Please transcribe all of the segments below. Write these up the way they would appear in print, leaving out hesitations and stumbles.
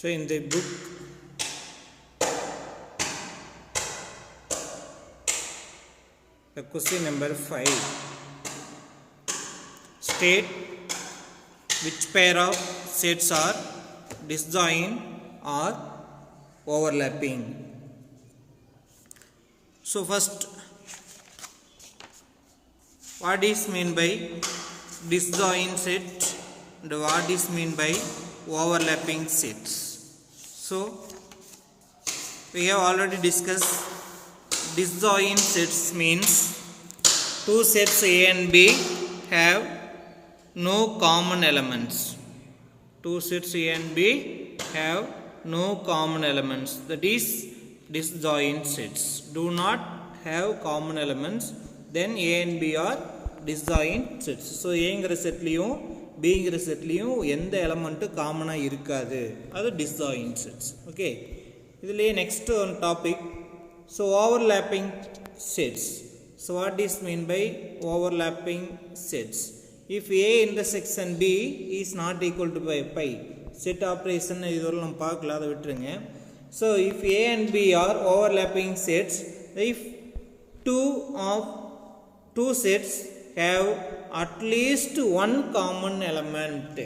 So in the book the question number 5, state which pair of sets are disjoint or overlapping. So first, what is mean by disjoint set and what is mean by overlapping sets? So we have already discussed disjoint sets means two sets A and B have no common elements. Two sets A and B have no common elements. That is disjoint sets. Do not have common elements. Then A and B are disjoint sets. So A setலையும் B setலையும் எந்த element காமனா இருக்காது. அது disjoint sets. Okay. இதிலே next one topic. So overlapping sets. So what is mean by overlapping sets? If A intersection B is not equal to pi, set operation இதுவரை நம்ம பார்க்கல, அதை விட்டுருங்க. So if A and B are overlapping sets, if two sets have at least one common element,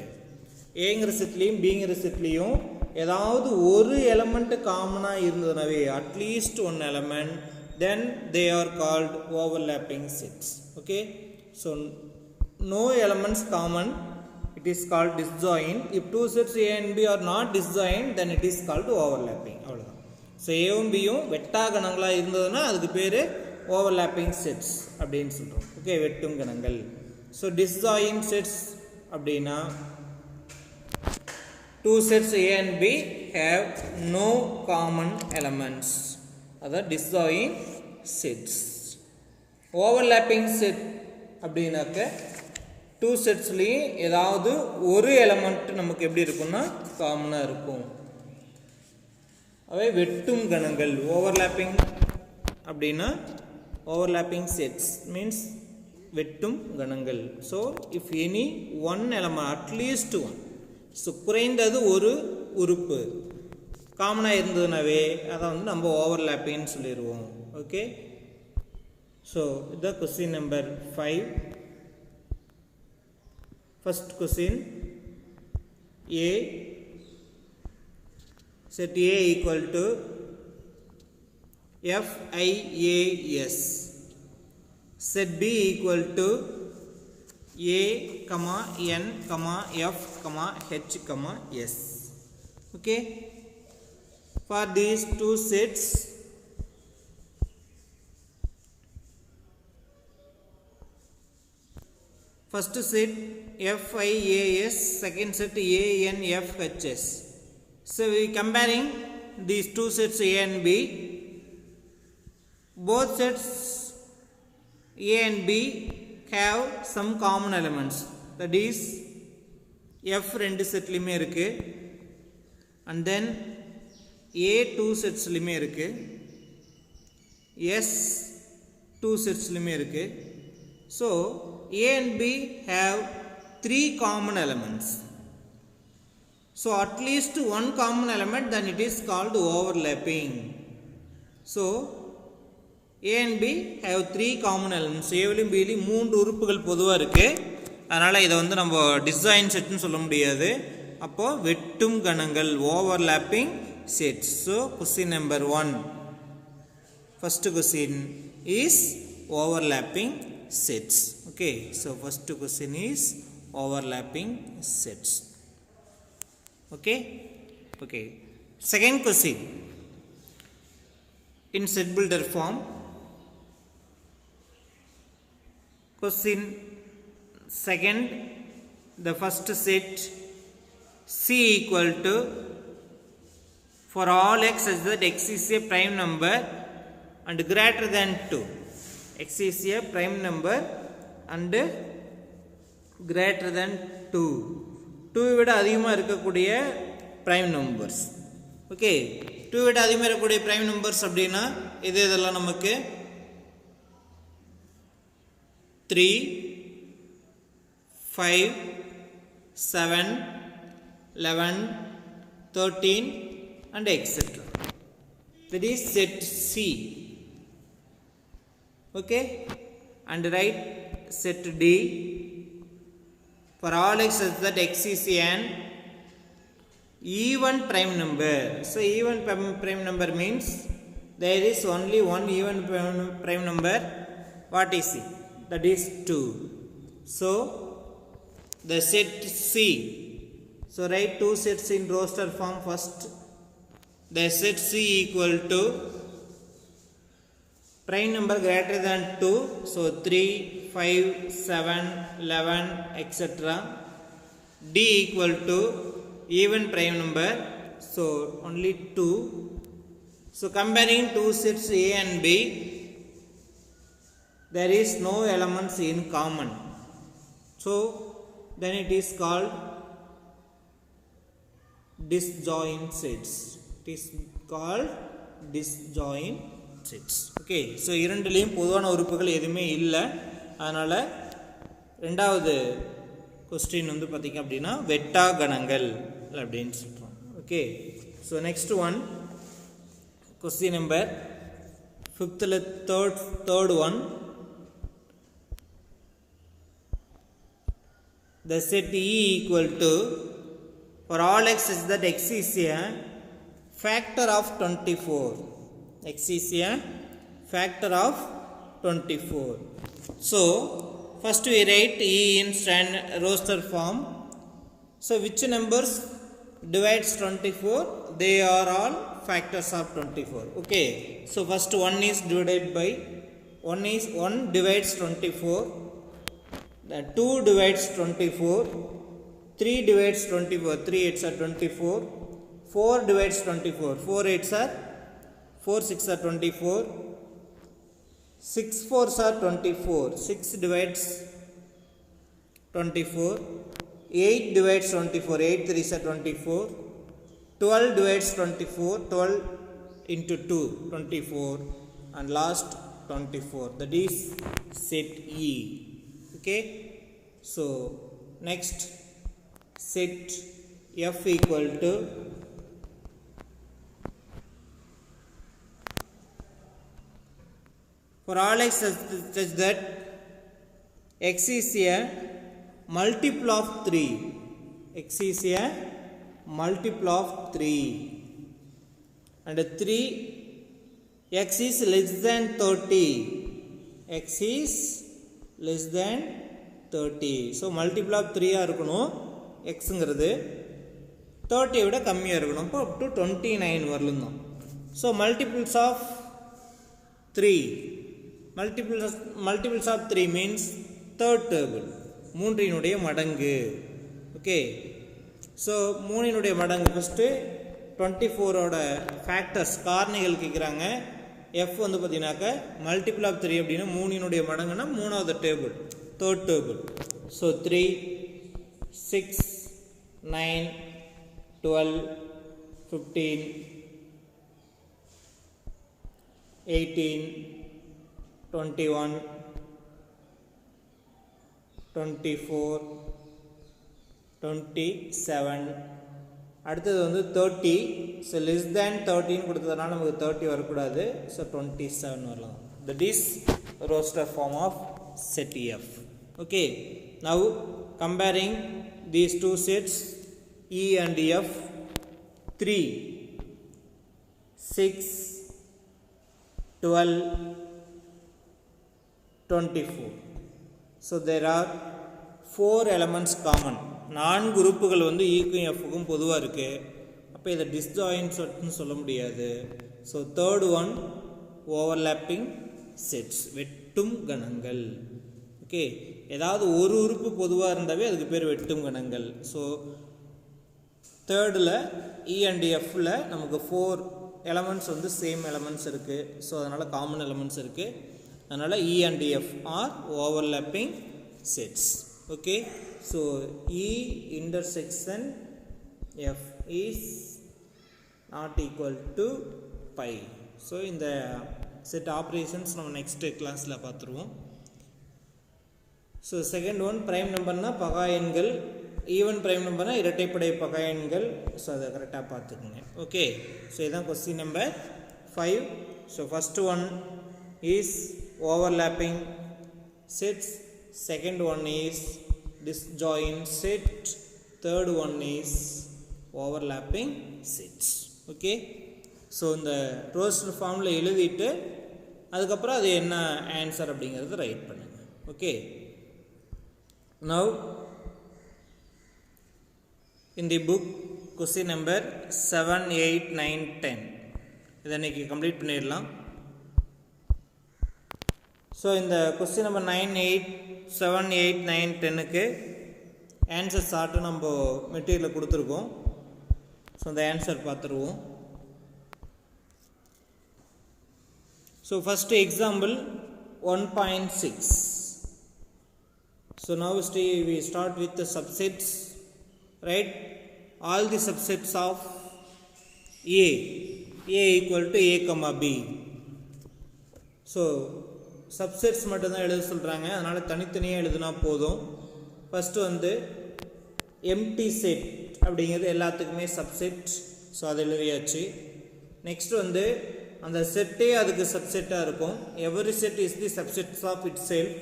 ஏங்கிற செட்லையும் பிங்கிற செட்லையும் ஏதாவது ஒரு element காமனா இருந்ததுனாவே at least one element, then they are called overlapping sets. Okay, so no elements common, it is called disjoint. If two sets A and B are not disjoint, then it is called overlapping. அவ்வளவுதான். So A யும் B யும் வெட்டா கணங்களா இருந்ததுன்னா அதுக்கு பேரு overlapping sets அப்படின்னு சொல்றோம். Okay, வெட்டும் கணங்கள். So disjoint sets அப்படின்னா two sets A and B have no common elements. That is disjoint sets. Overlapping set அப்படினாக்க two setsலயும் ஏதாவது ஒரு எலிமெண்ட் நமக்கு எப்படி இருக்கும்னா காமனா இருக்கும். அவை வெட்டும் கணங்கள். ஓவர்லாப்பிங் அப்படினா overlapping sets means வெட்டும் கணங்கள். So if any one element, at least one, so குறைந்தது ஒரு உறுப்பு காமனா இருந்ததுனாவே அதை வந்து நம்ம ஓவர்லாப்பிங்னு சொல்லிடுவோம். Okay, so the question number 5. First question, A, set A equal to FIAS, set B equal to A, N, F, H, S. Okay, for these two sets, first set FIAS, second set ANFHS. So we comparing these two sets A and B. Both sets A and B have some common elements. That is F ரெண்டு செட்லையுமே இருக்கு, and then A two செட்ஸ்லையுமே இருக்கு, S two செட்ஸ்லையுமே இருக்கு. So A and B have three common elements. So at least one common element, then it is called overlapping. So A and B have three common elements. Aவிலும் Bலையும் மூன்று உறுப்புகள் பொதுவா இருக்கு. அதனால இதை வந்து நம்ம டிசைன் செட்னு சொல்ல முடியாது. அப்போ வெட்டும் கணங்கள், overlapping sets. So question number 1, first question is overlapping sets. Okay, so first question is overlapping sets. Okay, second question in set builder form. Question second, the first set C equal to, for all x such that x is a prime number and greater than 2. X is a prime number and greater than 2. 2 விட அதிகமா இருக்கக்கூடிய prime numbers. Okay, 2 விட அதிகமா இருக்கக்கூடிய prime numbers அப்படின்னா இதெல்லாம் நமக்கு 3, 5, 7, 11, 13 and etc. That is set C. Okay, and write set D for all x such that x is an even prime number. So even prime number means there is only one even prime number. What is it? That is 2. So the set C. So write two sets in roster form first. The set C equal to prime number greater than 2. So 3, 5, 7, 11, etc. D equal to even prime number. So only 2. So comparing two sets A and B, there is no elements in common. So then it is called disjoint sets. It is called disjoint sets. Okay, so இரண்டிலும் பொதுவான உறுப்புகள் எதுவுமே இல்லை. அதனால ரெண்டாவது question வந்து பாத்தீங்க அப்படினா வெட்டா கணங்கள் அப்படினு சொல்றோம். Okay, so next one, question number 5th third one. The set E equal to for all x is that x is a factor of 24. X is a factor of 24. So first we write E in roster form. So which numbers divides 24? They are all factors of 24. Okay, so first 1 is divided by 1 divides 24. The 2 divides 24, 3 divides 24, 3 8s are 24, 4 divides 24, 4 8s are 4 6 are 24, 6 4s are 24, 6 divides 24, 8 divides 24, 8 3s are 24, 12 divides 24, 12 into 2, 24, and last 24. That is set E. Okay, so next set F equal to for all x such that x is a multiple of 3. X is a multiple of 3 and 3 x is less than 30. X is less than 30. So multiple of 3 இருக்கணும் x ங்கிறது 30 விட கம்மியா இருக்கணும். அப்ப up to 29 வரலாம். So multiples of 3, multiples of 3 means third table, மூன்றினுடைய மடங்கு. Okay, so மூணினுடைய மடங்கு first 24 ஓட factors காரணிகள் கேக்குறாங்க. F வந்து பாத்தீங்கன்னாக்க multiple of 3 அப்படினா 3 னுடைய மடங்குனா மூணாவது டேபிள், third table. So 3 6 9 12 15 18 21 24 27. அடுத்தது வந்து 30. so less than 13 கொடுத்ததனால நமக்கு 30 வரக்கூடாது. so 27 வரலாம். that is roster form of set F. okay, now comparing these two sets E and F, 3 6 12 24. so there are 4 elements common. 4 குரூப்புகள் வந்து E க்கும் F க்கும் பொதுவா இருக்கு. அப்ப இத disjoint setனு சொல்ல முடியாது. so third one, overlapping sets, வெட்டும் கணங்கள். ஓகே, ஏதாவது ஒரு உறுப்பு பொதுவா இருந்தாவே அதுக்கு பேர் வெட்டும் கணங்கள். so thirdல E and F ல நமக்கு 4 elements வந்து same elements இருக்கு. so அதனால common elements இருக்கு. அதனால E and F are overlapping sets. okay, so E intersection F is not equal to pi. so இந்த set operations நம்ம next classல பார்த்துருவோம். so second one, prime number னா பகா எண்கள் ஈவன் பிரைம் நம்பர்னா இரட்டைப்படை பகை எண்கள். ஸோ அதை கரெக்டாக பார்த்துக்குங்க. ஓகே, ஸோ இதுதான் question number 5. So first one is overlapping sets, second one is disjoint set, third one is overlapping sets. Okay, so இந்த ரோஸ்டர் ஃபார்மில் எழுதிட்டு அதுக்கப்புறம் அது என்ன ஆன்சர் அப்படிங்கிறது ரைட் பண்ணுங்க. Okay, now in the book question number 7, 8, 9, 10 இதை இன்னைக்கு கம்ப்ளீட் பண்ணிடலாம். ஸோ இந்த கொஸ்டின் நம்பர் 9, 8, 7, 8, 9, 10க்கு ஆன்சர் ஷார்ட்டு நம்ம மெட்டீரியலில் கொடுத்துருக்கோம். ஸோ அந்த ஆன்சர் பார்த்துருவோம். So first example 1.6. So now we start with the subsets. Write all the subsets of A equal to A comma B. So subsets மட்டும்தான் எழுத சொல்கிறாங்க, அதனால் தனித்தனியாக எழுதுனா போதும். ஃபஸ்ட்டு வந்து எம்டி செட் அப்படிங்கிறது எல்லாத்துக்குமே சப்செட். ஸோ அதை எழுதியாச்சு. நெக்ஸ்ட் வந்து அந்த செட்டே அதுக்கு சப்செட்டாக இருக்கும். Every set is the subsets of itself.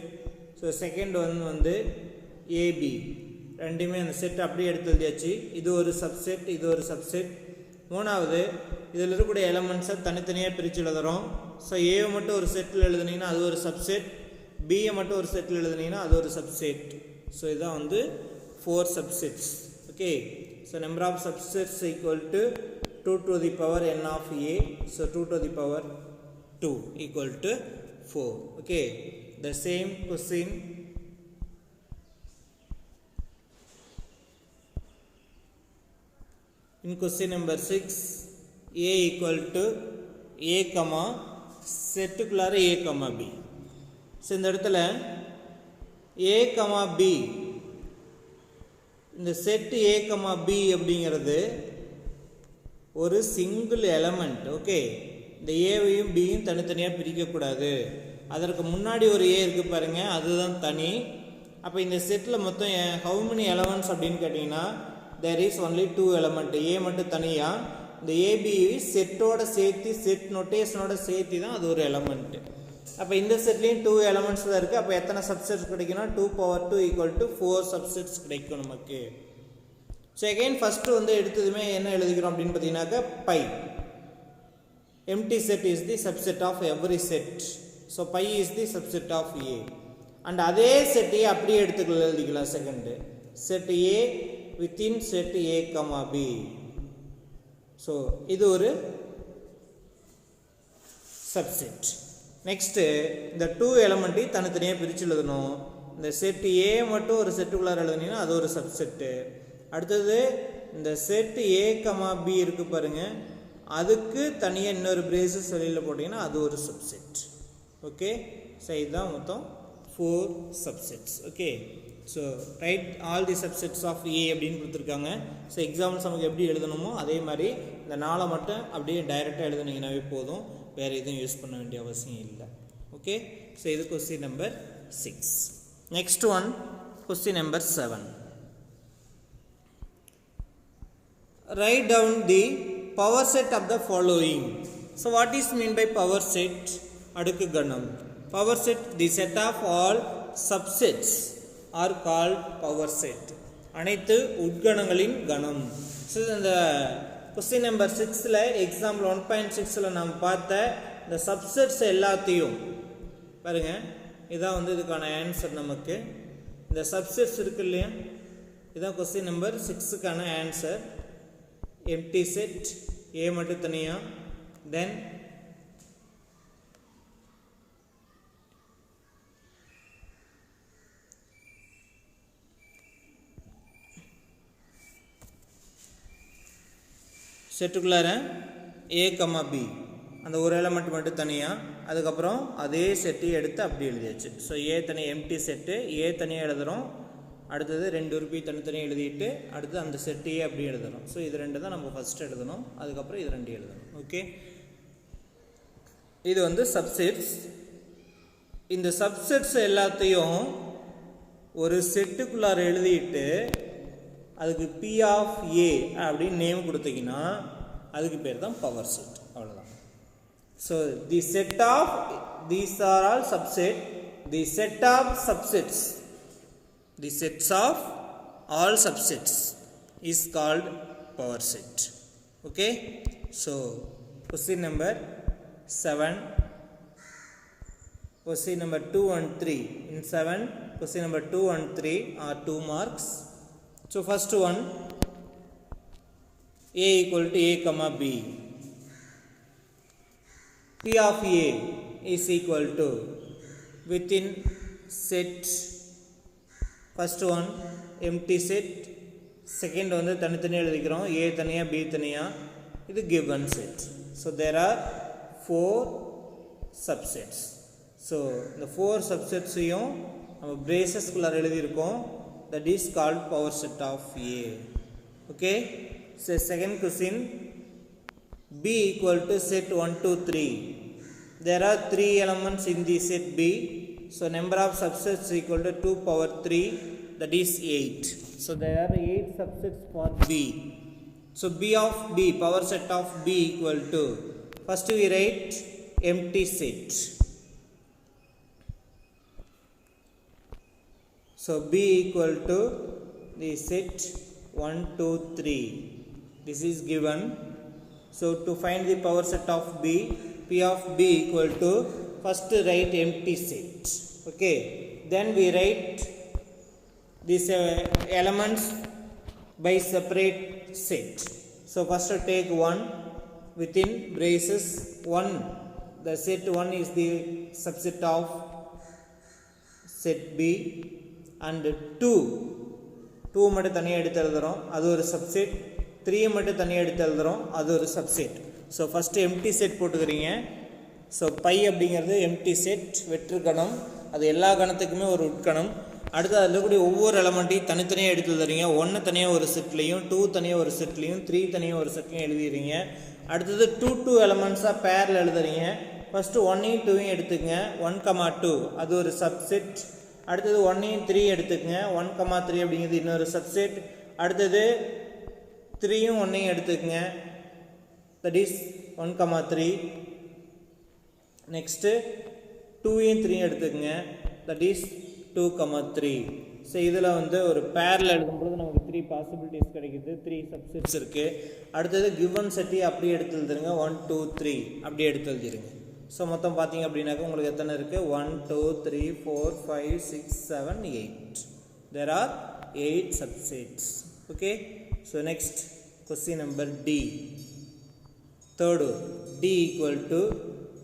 So second one வந்து ஏபி, ரெண்டுமே அந்த செட் அப்படியே எடுத்து எழுதியாச்சு. இது ஒரு சப்செட், இது ஒரு சப்செட். மூணாவது இதில் இருக்கக்கூடிய எலமெண்ட்ஸை தனித்தனியாக பிரித்து எழுதுகிறோம். ஸோ ஏவை மட்டும் ஒரு செட்டில் எழுதுனீங்கன்னா அது ஒரு சப்செட், பியை மட்டும் ஒரு செட்டில் எழுதுனீங்கன்னா அது ஒரு சப்செட். ஸோ இதுதான் வந்து 4 subsets. Okay, so number of subsets equal to 2 to the power n of A. So 2 to the power 2 equal to 4. Okay, the same question in question number 6, A equal to A comma செட்டுக்குள்ளார A comma B. So இந்த இடத்துல A comma B, இந்த set A comma B அப்படிங்கிறது ஒரு single element. Okay, இந்த ஏவையும் பியும் தனித்தனியாக பிரிக்கக்கூடாது. அதற்கு முன்னாடி ஒரு ஏ இருக்குது பாருங்கள், அதுதான் தனி. அப்போ இந்த செட்டில் மொத்தம் how many elements அப்படின்னு கேட்டிங்கன்னா there is only 2 element. ஏ மட்டும் தனியாக, இந்த ஏபி செட்டோட சேர்த்து செட் நொட்டேஷனோட சேர்த்து தான் அது ஒரு எலமெண்ட். அப்போ இந்த செட்லேயும் 2 எலமெண்ட்ஸ் தான் இருக்குது. அப்போ எத்தனை சப்செட்ஸ் கிடைக்குன்னா 2 power 2 equal to 4 சப்செட்ஸ் கிடைக்கும் நமக்கு. ஸோ அகைன் ஃபஸ்ட்டு வந்து எடுத்ததுமே என்ன எழுதிக்கிறோம் அப்படின்னு பார்த்தீங்கன்னாக்கா phi. Empty set is the subset of every set. So phi is the subset of A. And அதே செட்டையே அப்படியே எடுத்துக்கலாம், எழுதிக்கலாம். Second set A within set A comma B. So இது ஒரு சப்செட். நெக்ஸ்ட்டு இந்த 2 எலமெண்ட்டையும் தனித்தனியாக பிரித்து எழுதணும். இந்த செட் ஏ மட்டும் ஒரு செட்டுக்குள்ளார எழுதுனீங்கன்னா அது ஒரு சப்செட்டு. அடுத்தது இந்த செட் ஏ கமா பி இருக்குது பாருங்கள், அதுக்கு தனியாக இன்னொரு பிரேசஸ் வெளியில் போட்டிங்கன்னா அது ஒரு சப்செட். ஓகே, ஸோ இதுதான் மொத்தம் 4 subsets. Okay, so write all the subsets of A அப்படின்னு கொடுத்துருக்காங்க. ஸோ எக்ஸாம்பிள்ஸ் நமக்கு எப்படி எழுதணுமோ அதே மாதிரி இந்த 4 மட்டும் அப்படியே டைரெக்டாக எழுதுனீங்கன்னாவே போதும், வேறு எதுவும் யூஸ் பண்ண வேண்டிய அவசியம் இல்லை. ஓகே, ஸோ இது question number 6. Next one question number 7. Write down the power set of the following. So what is mean by power set? அடுக்கு கணம். Power set, the set of all subsets are called power set. அனைத்து உட்கணங்களின் கணம். So இந்த question number 6ல் example 1.6ல் நாம் பார்த்த இந்த subsets எல்லாத்தையும் பாருங்கள், இதான் வந்து இதுக்கான ஆன்சர். நமக்கு இந்த சப்செட்ஸ் இருக்கு இல்லையா, இதுதான் கொஸ்டின் நம்பர் 6க்கான ஆன்சர். எம்டி செட் ஏ மட்டும் தனியாக, தென் செட்டுக்குள்ளார ஏ கமா பி அந்த ஒரு எலமெண்ட் மட்டும் தனியாக, அதுக்கப்புறம் அதே செட்டையும் எடுத்து அப்படி எழுதியாச்சு. ஸோ ஏ தனியாக எம்டி செட்டு ஏ தனியாக எழுதுகிறோம், அடுத்தது 2 உறுப்பி தனித்தனியாக எழுதிட்டு அடுத்து அந்த செட்டையே அப்படி எழுதுகிறோம். ஸோ இது 2 தான் நம்ம ஃபஸ்ட்டு எழுதணும், அதுக்கப்புறம் இது 2 எழுதணும். ஓகே, இது வந்து சப்செட்ஸ். இந்த சப்செட்ஸ் எல்லாத்தையும் ஒரு செட்டுக்குள்ளார எழுதிட்டு அதுக்கு P of A அப்படின்னு நேம் கொடுத்தீங்கன்னா அதுக்கு பேர் தான் பவர் செட். அவ்வளோதான். So the set of these are all subset. The set of subsets, the sets of all subsets is called power set. Okay, so question number 7, question number 2 and 3. In 7, question number 2 and 3 are 2 marks. So first one, A equal to A comma B. P of A is equal to, within set, first one empty set, second வந்து தனித்தனியாக எழுதிக்கிறோம், A தனியாக B தனியாக, இது given set. So there are 4 subsets. So இந்த 4 subsetsையும் நம்ம bracesக்குள்ளார எழுதியிருக்கோம். That is called power set of A. Okay, so second question, B equal to set 1 2 3. There are 3 elements in the set B. So number of subsets equal to 2 power 3, that is 8. So there are 8 subsets for B. So B of B, power set of B equal to, first we write empty set. So B equal to the set 1 2 3. This is given. So to find the power set of B, P of B equal to, first write empty set. Okay, then we write these elements by separate set. So first take 1 within braces 1. The set 1 is the subset of set B, and 2 மட்டும் தனியாக எடுத்து எழுதுறோம், அது ஒரு subset. 3 மட்டும் தனியாக எடுத்து எழுதுறோம், அது ஒரு சப்செட். ஸோ ஃபஸ்ட்டு எம்டி செட் போட்டுக்கிறீங்க. ஸோ பை அப்படிங்கிறது எம்டி செட், வெற்று கணம். அது எல்லா கணத்துக்குமே ஒரு உட்கணம். அடுத்து அதில் இருக்கக்கூடிய ஒவ்வொரு எலமெண்ட்டையும் தனித்தனியாக எடுத்து எழுதுறீங்க. 1 தனியாக ஒரு செட்லையும், 2 தனியாக ஒரு செட்லையும், 3 தனியாக ஒரு செட்லையும் எழுதிடுறீங்க. அடுத்தது 2 எலமெண்ட்ஸாக பேரில் எழுதுறீங்க. ஃபஸ்ட்டு 1ஐயும் 2ஐயும் எடுத்துக்கங்க. 1,2 அது ஒரு சப்செட். அடுத்தது 1ஐயும் 3 எடுத்துக்கங்க. 1,3 அப்படிங்கிறது இன்னொரு சப்செட். அடுத்தது 3யும் 1ஐயும் எடுத்துக்கங்க. That is 1,3. நெக்ஸ்ட்டு 2ஐயும் 3யும் எடுத்துக்கங்க. That is 2,3. ஸோ இதில் வந்து ஒரு பேரில் எழுதும்போது நமக்கு 3 பாசிபிலிட்டிஸ் கிடைக்குது, 3 சப்செட்ஸ் இருக்குது. அடுத்தது கிவன் செட்டையும் அப்படியே எடுத்து எழுதுருங்க. 1 2 3 அப்படியே எடுத்து எழுதிருங்க. ஸோ மொத்தம் பார்த்தீங்க அப்படின்னாக்கா உங்களுக்கு எத்தனை இருக்குது? 1 2 3 4 5 6 7 8. There are 8 subsets. Okay, so next question number D. Third, D equal to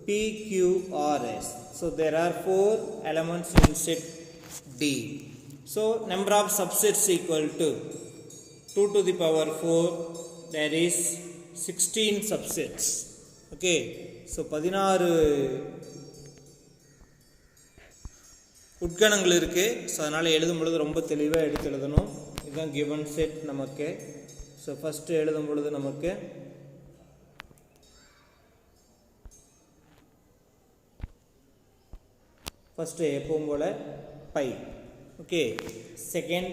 PQRS. So there are 4 elements in set D. So number of subsets equal to 2 to the power 4. There is 16 subsets. Okay, so 16 உட்கணங்கள் இருக்குது. So அதனால் எழுதும் பொழுது ரொம்ப தெளிவாக எடுத்து எழுதணும். இதுதான் given set நமக்கு. ஸோ ஃபஸ்ட்டு எழுதும் பொழுது நமக்கு ஃபஸ்ட்டு எப்பவும் போல் பை. ஓகே, செகண்ட்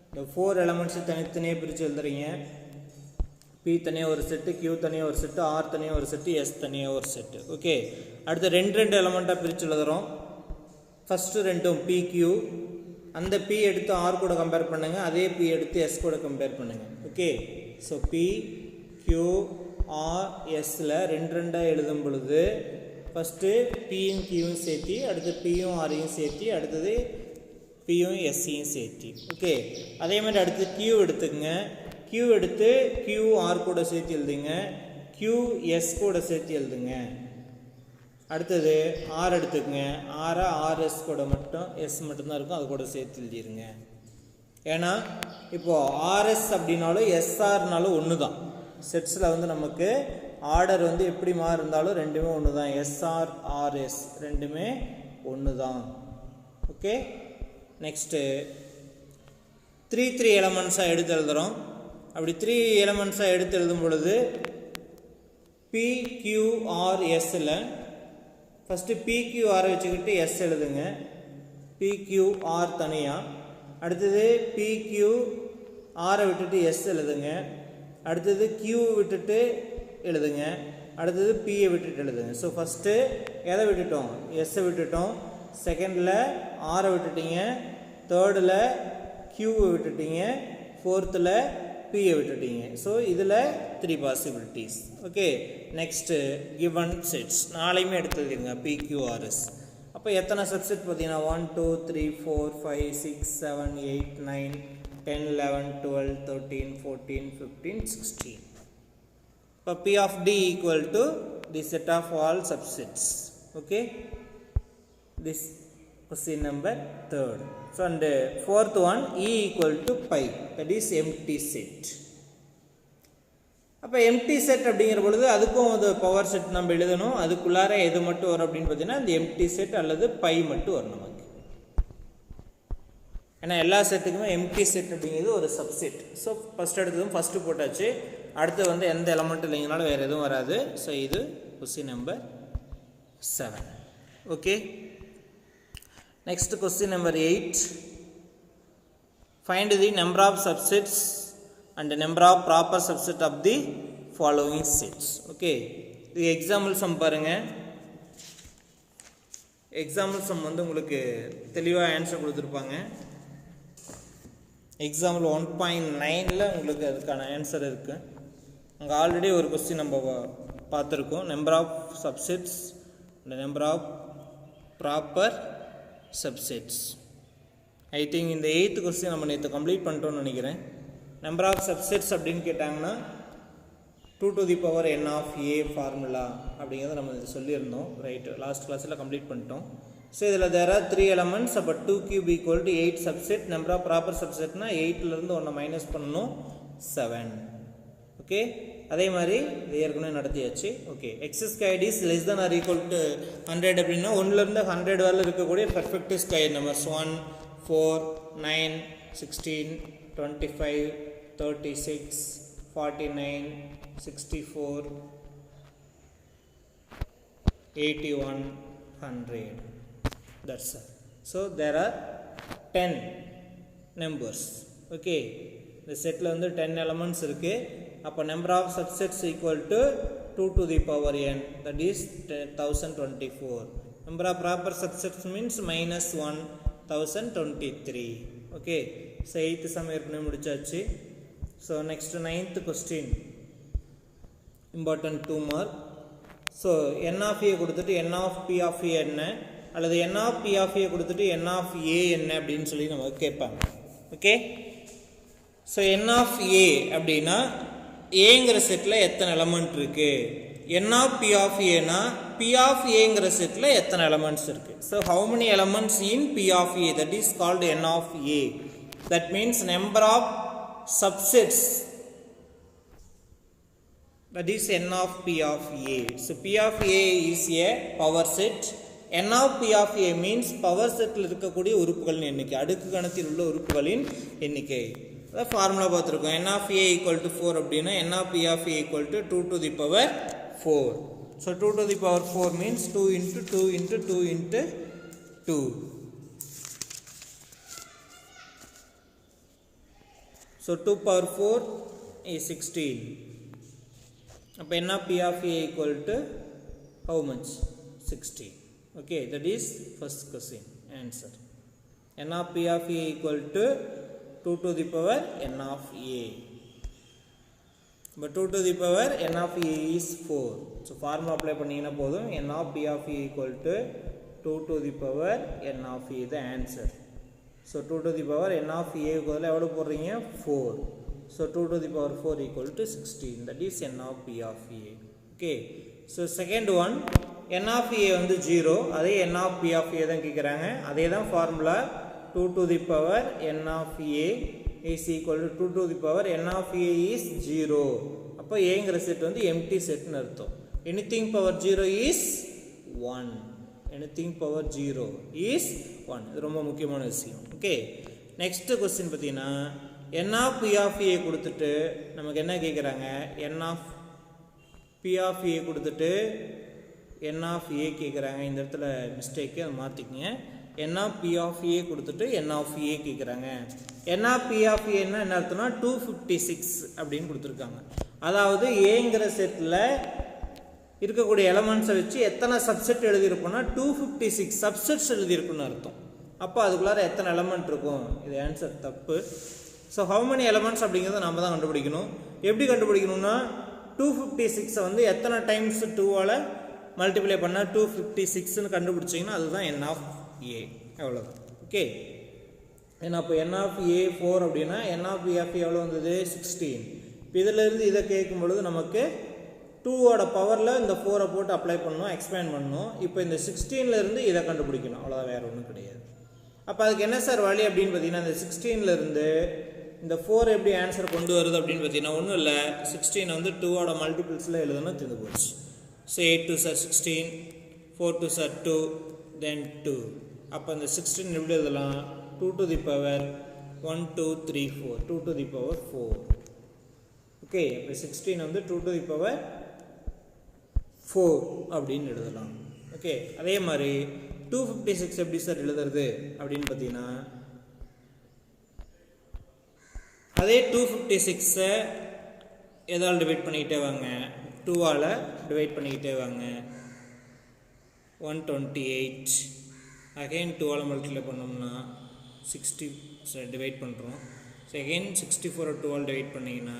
இந்த 4 எலமெண்ட்ஸு தனித்தனியாக பிரித்து எழுதுறீங்க. P தனியாக ஒரு செட்டு, Q தனியாக ஒரு செட்டு, R தனியாக ஒரு செட்டு, S தனியாக ஒரு செட்டு. ஓகே, அடுத்து 2 எலமெண்ட்டாக பிரித்து எழுதுகிறோம். ஃபஸ்ட்டு ரெண்டும் PQ, அந்த P எடுத்து R கூட கம்பேர் பண்ணுங்கள், அதே P எடுத்து S கூட கம்பேர் பண்ணுங்கள். Okay, so P Q R Sல 2 எழுதும் பொழுது ஃபஸ்ட்டு Pயும் Qயும் சேர்த்தி, அடுத்து Pயும் Rயும் சேர்த்தி, அடுத்தது Pயும் Sயும் சேர்த்தி. ஓகே, அதே மாதிரி அடுத்து Q எடுத்துக்கங்க. Q எடுத்து QR கூட சேர்த்து எழுதுங்க, QS கூட சேர்த்து எழுதுங்க. அடுத்தது R எடுத்துக்கங்க, RS கூட மட்டும் S மட்டும்தான் இருக்கும், அது கூட சேர்த்து எழுதிருங்க. ஏன்னா இப்போது RS அப்படின்னாலும் SRனாலும் ஒன்று தான். செட்ஸில் வந்து நமக்கு ஆர்டர் வந்து எப்படி மாறி இருந்தாலும் ரெண்டுமே ஒன்று தான். SR RS ரெண்டுமே ஒன்று தான். ஓகே, நெக்ஸ்ட்டு 3 எலமெண்ட்ஸாக எடுத்து எழுதுகிறோம். அப்படி 3 எலமெண்ட்ஸாக எடுத்து எழுதும் பொழுது PQRSல ஃபஸ்ட்டு PQR வச்சுக்கிட்டு S எழுதுங்க, PQR தனியாக. அடுத்தது PQRS R விட்டுட்டு S எழுதுங்க. அடுத்தது Q விட்டுட்டு எழுதுங்க. அடுத்தது P விட்டுட்டு எழுதுங்க. ஸோ ஃபஸ்ட்டு எதை விட்டுட்டோம்? S விட்டுட்டோம். செகண்டில் R விட்டுட்டீங்க. தேர்டில் Q விட்டுட்டீங்க. ஃபோர்த்தில் P விட்டுட்டீங்க. ஸோ இதில் 3 possibilities. Okay, next given sets நாளையுமே எடுத்துருங்க PQRS. அப்போ எத்தனை சப்செட் பார்த்தீங்கன்னா 1 2 3 4 5 6 7 8 9 10 11 12 13 14 15 16. இப்போ P of D equal to the set of all subsets. Okay, this question number 3rd. So and fourth one, E equal to pi, that is empty set. அப்போ empty set அப்படிங்கிற பொழுது அதுக்கும் அது power set நம்ம எழுதணும். அதுக்குள்ளார எது மட்டும் வரும் அப்படின்னு பார்த்தீங்கன்னா அந்த எம்டி செட் அல்லது பை மட்டும் வரும் நமக்கு. ஏன்னா எல்லா செட்டுக்குமே எம்டி செட் அப்படிங்கிறது ஒரு சப்செட். ஸோ ஃபஸ்ட் எடுத்ததும் ஃபஸ்ட்டு போட்டாச்சு. அடுத்து வந்து எந்த எலமெண்ட் இல்லைங்கனாலும் வேறு எதுவும் வராது. ஸோ இது question number 7. Okay, next question number 8. Find the number of subsets and the number of proper subset of the following sets. Okay, the example sum பாருங்க. எக்ஸாம்பிள் சம் வந்து உங்களுக்கு தெளிவாக ஆன்சர் கொடுத்துருப்பாங்க. எக்ஸாம்பிள் 1.9ல் உங்களுக்கு அதுக்கான ஆன்சர் இருக்குது. அங்கே ஆல்ரெடி ஒரு கொஸ்டின் நம்ம பார்த்துருக்கோம். Number of subsets and number of proper subsets. I think இந்த 8th கொஸ்டின் நம்ம நேற்று கம்ப்ளீட் பண்ணிட்டோம்னு நினைக்கிறேன். நம்பர் ஆஃப் சப்செட்ஸ் அப்படின்னு கேட்டாங்கன்னா 2 to the power n of a formula அப்படிங்கிறத நம்ம சொல்லியிருந்தோம். ரைட்டு, லாஸ்ட் கிளாஸில் கம்ப்ளீட் பண்ணிட்டோம். ஸோ இதில் தேர் ஆர் 3 elements. அப்போ 2 cube equal to 8 subset. Number of proper சப்செட்னா 8லேருந்து 1 மைனஸ் பண்ணணும், 7. ஓகே, அதே மாதிரி இது ஏற்கனவே நடத்தியாச்சு. Okay, x squared is less than or equal to 100 அப்படின்னா 1லேருந்து 100 வரல இருக்கக்கூடிய perfect square numbers 1 4 9 16 25 36 49 64 81 100. That's all. So there are 10 numbers. Okay, the set la வந்து 10 elements இருக்கு. அப்போ number of subsets equal to 2 to the power n, that is 1024. number of proper subsets means minus 1 1023. Okay, so 8th sum ஏற்கனவே முடிச்சாச்சு. So next 9th question, important 2 mark. So n of a கொடுத்துட்டு n of p of a என்ன, அல்லது n of p of a கொடுத்துட்டு n of a என்ன அப்படின்னு சொல்லி நம்ம கேட்பாங்க. Okay, so n of a அப்படின்னா ஏங்கிற செட்டில் எத்தனை எலமெண்ட் இருக்கு, n of p of a னா p of aங்கிற செட்டில் எத்தனை எலமெண்ட்ஸ் இருக்கு. So how many elements in p of a, that is called n of a. That means number of subsets, that is n of p of a. So p of a is a power set. n of p of a means power setல இருக்கக்கூடிய உறுப்புகளின் எண்ணிக்கை, அடுக்கு கணத்தில் உள்ள உறுப்புகளின் எண்ணிக்கை. அதான் formula பார்த்துருக்கோம். n of a equal to 4 அப்படின்னா n of p of a equal to 2 to the power 4. So 2 to the power 4 means 2 into 2 into 2 into 2. So 2 power 4 is 16. அப்போ n of p of a equal to how much? 60. Okay, that is first question answer. n of p of a equal to 2 to the power n of a. But 2 to the power n of a is 4. So formula apply பண்ணீங்கன்னா போதும். n of p of a equal to 2 to the power n of a, the answer. So 2 to the power n of a equal to எவ்வளவு போடுறீங்க? 4. So 2 to the power 4 equal to 16. That is n of p of a. Okay. So second one, n of a வந்து 0. அதே n of p of a தான் கேட்குறாங்க. அதே தான் formula. 2 to the power n of a is equal to 2 to the power n of a is 0. அப்போ ஏங்கிற set வந்து empty செட்னு அர்த்தம். Anything power 0 is 1. Anything power 0 is 1. இது ரொம்ப முக்கியமான விஷயம். ஓகே, நெக்ஸ்ட் கொஸ்டின் பார்த்தீங்கன்னா n of p of a கொடுத்துட்டு நமக்கு என்ன கேட்குறாங்க? n of p of a கொடுத்துட்டு n of a கேட்குறாங்க. இந்த இடத்துல மிஸ்டேக்கு அதை மாற்றிக்கங்க. n of p of a கொடுத்துட்டு n of a கேட்குறாங்க. n of p of a என்ன அர்த்தம்னா 256 அப்படின்னு கொடுத்துருக்காங்க. அதாவது ஏங்கிற செட்டில் இருக்கக்கூடிய எலமெண்ட்ஸை வச்சு எத்தனை சப்செட் எழுதியிருப்போம்னா 256 சப்செட்ஸ் எழுதியிருக்குன்னு அர்த்தம். அப்போ அதுக்குள்ளார எத்தனை எலமெண்ட் இருக்கும்? இது ஆன்சர் தப்பு. ஸோ ஹவு மெனி எலமெண்ட்ஸ் அப்படிங்கிறத நம்ம தான் கண்டுபிடிக்கணும். எப்படி கண்டுபிடிக்கணும்னா 256 வந்து எத்தனை டைம்ஸ் 2ஆல் மல்டிப்ளை பண்ணால் 256ன்னு கண்டுபிடிச்சிங்கன்னா அதுதான் n of a. அவ்வளோதான். ஓகே. ஏன்னா இப்போ n of a 4 அப்படின்னா n of p of a எவ்வளோ வந்தது? 16. இப்போ இதிலேருந்து இதை கேட்கும் பொழுது நமக்கு 2ஓட பவரில் இந்த 4 போட்டு அப்ளை பண்ணணும், எக்ஸ்பேண்ட் பண்ணணும். இப்போ இந்த 16லேருந்து இதை கண்டுபிடிக்கணும். அவ்வளோதான், வேறு ஒன்றும் கிடையாது. அப்போ அதுக்கு என்ன சார் வழி அப்படின்னு பார்த்தீங்கன்னா இந்த 16லேருந்து இந்த 4 எப்படி ஆன்சர் கொண்டு வருது அப்படின்னு பார்த்தீங்கன்னா ஒன்றும் இல்லை, 16 வந்து 2ஓட மல்டிபிள்ஸில் எழுதணும், தெரிந்து போச்சு. ஸோ 8 2 சார் 16, 4 2 சார் 2, தென் 2. அப்போ இந்த 16 எப்படி எழுதலாம்? 2 to the power 1 2 3 4, 2 to the power 4. Okay. இப்போ 16 வந்து 2 to the power 4 அப்படின்னு எழுதலாம். ஓகே. அதே மாதிரி 256 எப்படி சார் எழுதுறது அப்படின்னு பார்த்தீங்கன்னா அதே 256 எதால் டிவைட் பண்ணிக்கிட்டே வாங்க? 2ஆல் டிவைட் பண்ணிக்கிட்டே வாங்க. 128. அகைன் 2ஆல் மல்டிப்ளை பண்ணோம்னா 60 டிவைட் பண்ணுறோம். ஸோ அகைன் 64 2ஆல் டிவைட் பண்ணிங்கன்னா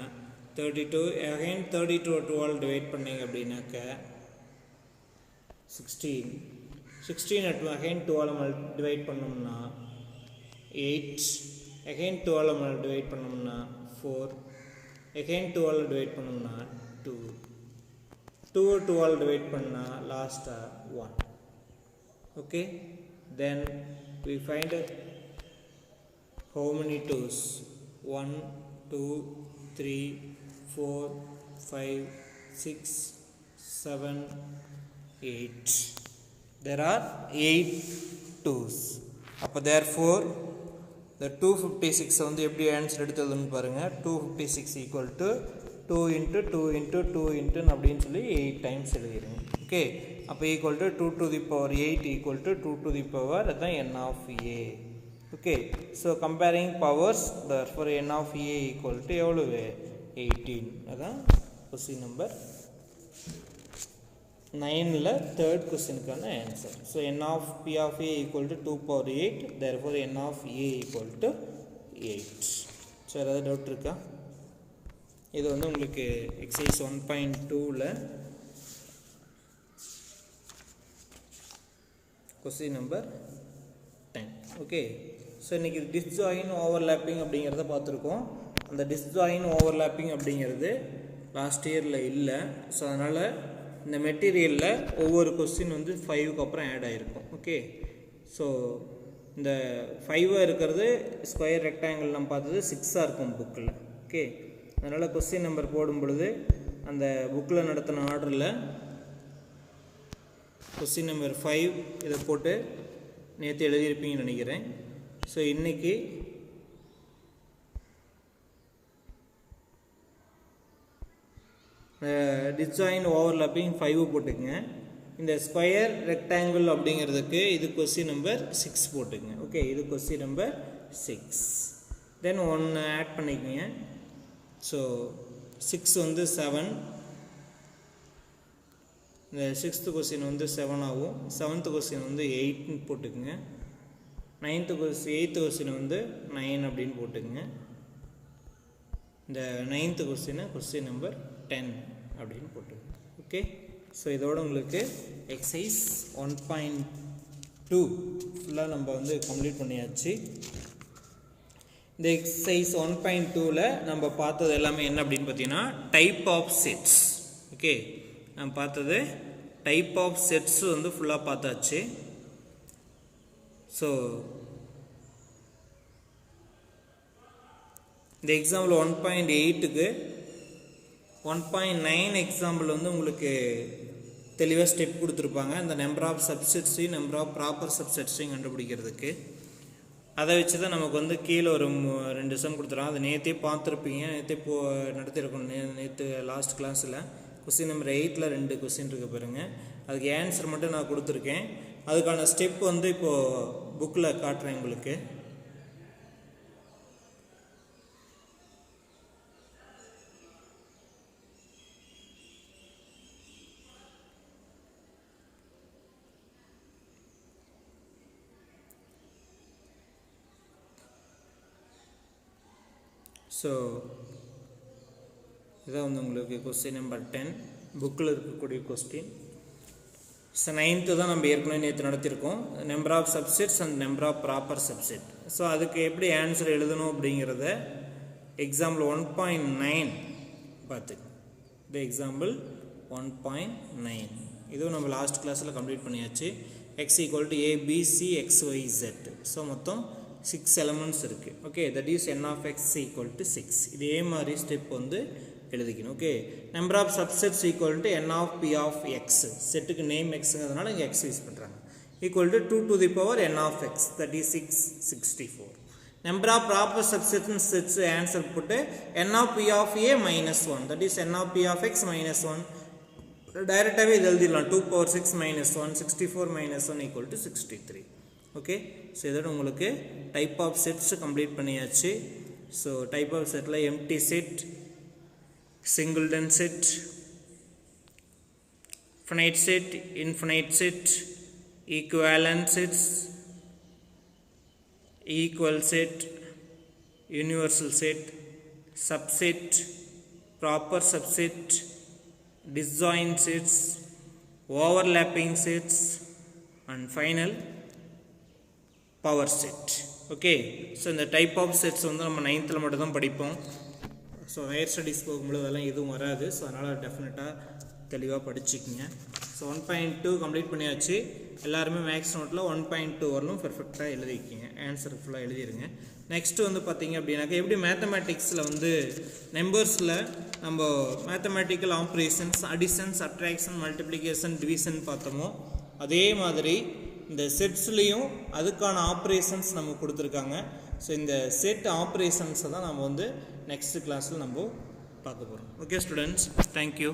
32. அகைன் 32 2ஆல் டிவைட் பண்ணிங்க அப்படின்னாக்க 16. 16 அகைன் 2ஆல் டிவைட் பண்ணோம்னா 8. அகைன் 2ஆல் டிவைட் பண்ணோம்னா 4. அகைன் 2ஆல் டிவைட் பண்ணோம்னா 2. 2ஆல் டிவைட் பண்ணால் லாஸ்ட்டாக 1. Okay. Then we find how many 2's? 1 2 3 4 5 6 7 8. There are 8 2's. அப்போ therefore the 256 வந்து எப்படி ஆன்சர் எடுத்ததுன்னு பாருங்கள். 256 equal to 2 into 2 into 2 into அப்படின்னு சொல்லி 8 டைம்ஸ் எழுதிடுங்க. ஓகே. அப்போ equal to 2 to the power 8 equal to 2 to the power அதுதான் n of a. Okay. So comparing powers therefore n of a equal to எவ்வளவு? 18. அதான் question number 9ல் third கொஸ்டினுக்கான answer. So n of p of a equal to 2 power 8, therefore n of a equal to 8. So ஏதாவது doubt இருக்கா? இது வந்து உங்களுக்கு exercise 1.2ல் கொஸ்டின் நம்பர் 10. ஓகே. ஸோ இன்றைக்கி டிஸ்ஜாயின் ஓவர்லேப்பிங் அப்படிங்கிறத பார்த்துருக்கோம். அந்த டிஸ்ஜாயின் ஓவர்லேப்பிங் அப்படிங்கிறது லாஸ்ட் இயரில் இல்லை. ஸோ அதனால் இந்த மெட்டீரியலில் ஒவ்வொரு கொஸ்டின் வந்து 5க்கு அப்புறம் ஆட் ஆகிருக்கும். ஓகே. ஸோ இந்த 5 இருக்கிறது ஸ்கொயர் ரெக்டாங்கிள் நம்ம பார்த்தது 6ஆக இருக்கும் புக்கில். ஓகே. அதனால் கொஸ்டின் நம்பர் போடும் பொழுது அந்த புக்கில் நடத்தின ஆர்டரில் கொஸ்டின் நம்பர் 5 இதை போட்டு நேற்று எழுதியிருப்பீங்கன்னு நினைக்கிறேன். ஸோ இன்றைக்கி டிஸ்ஜாயின் ஓவர்லாப்பிங் 5 போட்டுக்குங்க. இந்த ஸ்கொயர் ரெக்டாங்கிள் அப்படிங்கிறதுக்கு இது கொஸ்டின் நம்பர் 6 போட்டுக்குங்க. ஓகே. இது கொஸ்டின் நம்பர் 6. தென் 1 ஆட் பண்ணிக்கோங்க. ஸோ 6 வந்து 7. இந்த 6th கொஸ்டின் வந்து 7 ஆகும். 7th கொஸ்டின் வந்து 8ன்னு போட்டுக்குங்க. 8th கொஸ்டின் வந்து 9 அப்படின்னு போட்டுக்குங்க. இந்த 9th கொஸ்டின் நம்பர் 10 அப்படின்னு போட்டுருங்க. ஓகே. ஸோ இதோட உங்களுக்கு எக்ஸசைஸ் 1.2 ஃபுல்லாக நம்ம வந்து கம்ப்ளீட் பண்ணியாச்சு. இந்த எக்ஸசைஸ் 1.2ல் நம்ம பார்த்தது எல்லாமே என்ன அப்படின்னு பார்த்தீங்கன்னா டைப் ஆஃப் செட்ஸ். ஓகே. நம்ம பார்த்தது டைப் ஆஃப் செட்ஸ் வந்து ஃபுல்லாக பார்த்தாச்சு. ஸோ இந்த எக்ஸாம்பிள் 1.8க்கு 1.9 எக்ஸாம்பிள் வந்து உங்களுக்கு தெளிவாக ஸ்டெப் கொடுத்துருப்பாங்க. இந்த நம்பர் ஆஃப் சப்செட்ஸையும் நம்பர் ஆஃப் ப்ராப்பர் சப்செட்ஸையும் கண்டுபிடிக்கிறதுக்கு. அதை வச்சு தான் நமக்கு வந்து கீழே ஒரு 2 சம் கொடுத்துருவோம். அதை நேற்றே பார்த்துருப்பீங்க. நேற்றே நடத்திருக்கோம். நேற்று லாஸ்ட் கிளாஸில் கொஸ்டின் நம்பர் 8ல் 2 கொஸ்டின் இருக்குது பாருங்க. அதுக்கு ஆன்சர் மட்டும் நான் கொடுத்துருக்கேன். அதுக்கான ஸ்டெப் வந்து இப்போது புக்கில் காட்டுறேன் உங்களுக்கு. ஸோ இதான் வந்து உங்களுக்கு கொஸ்டின் நம்பர் 10 புக்கில் இருக்கக்கூடிய கொஸ்டின். ஸோ 9th தான் நம்ம ஏற்கனவே நேற்று நடத்தியிருக்கோம், number of subsets and number of proper subset. So அதுக்கு எப்படி ஆன்சர் எழுதணும் அப்படிங்கிறத எக்ஸாம்பிள் 1.9 பார்த்துக்கோங்க. இது எக்ஸாம்பிள் 1.9 இதுவும் நம்ம லாஸ்ட் கிளாஸில் கம்ப்ளீட் பண்ணியாச்சு. x equal to ABC XYZ. So மொத்தம் 6 எலமெண்ட்ஸ் இருக்குது. Okay, that is n of x equal to 6. இதே மாதிரி ஸ்டெப் வந்து எழுதிக்கணும். Okay, number of subsets equal to n of p of x. செட்டுக்கு நேம் எக்ஸுங்கிறதுனால இங்கே x யூஸ் பண்ணுறாங்க. Equal to 2 to the power n of x, that is 664. Number of proper subsets sets answer போட்டு n of p of a minus 1, that is n of p of x minus 1. டைரெக்டாகவே இது எழுதிடலாம். 2 power 6 minus 1, 64 minus 1 equal to 63. Okay, so இதோட உங்களுக்கு type of sets complete பண்ணியாச்சு. So type of செட்டில் empty set, singleton set, finite set, infinite set, equivalent sets, equal set, universal set, subset, proper subset, disjoint sets, overlapping sets, and final power set. Okay, so இந்த type of sets வந்து நம்ம 9th மட்டும் தான் படிப்போம். So higher studies போகும்போது அதெல்லாம் எதுவும் வராது. ஸோ அதனால் டெஃபினட்டாக தெளிவாக படிச்சுக்கிங்க. ஸோ 1.2 கம்ப்ளீட் பண்ணியாச்சு. எல்லாருமே மேக்ஸ் நோட்டில் 1.2 வரலும் பெர்ஃபெக்டாக எழுதிக்கிங்க. ஆன்சர் ஃபுல்லாக எழுதிடுங்க. நெக்ஸ்ட்டு வந்து பார்த்திங்க அப்படின்னாக்கா எப்படி மேத்தமேட்டிக்ஸில் வந்து நம்பர்ஸில் நம்ம mathematical operations, addition, subtraction, multiplication, division பார்த்தோமோ அதே மாதிரி இந்த செட்ஸ்லேயும் அதுக்கான ஆப்ரேஷன்ஸ் நம்ம கொடுத்துருக்காங்க. ஸோ இந்த செட் ஆப்ரேஷன்ஸை தான் நம்ம வந்து நெக்ஸ்ட் கிளாஸில் நம்ம பார்க்க போகிறோம். Okay students, thank you.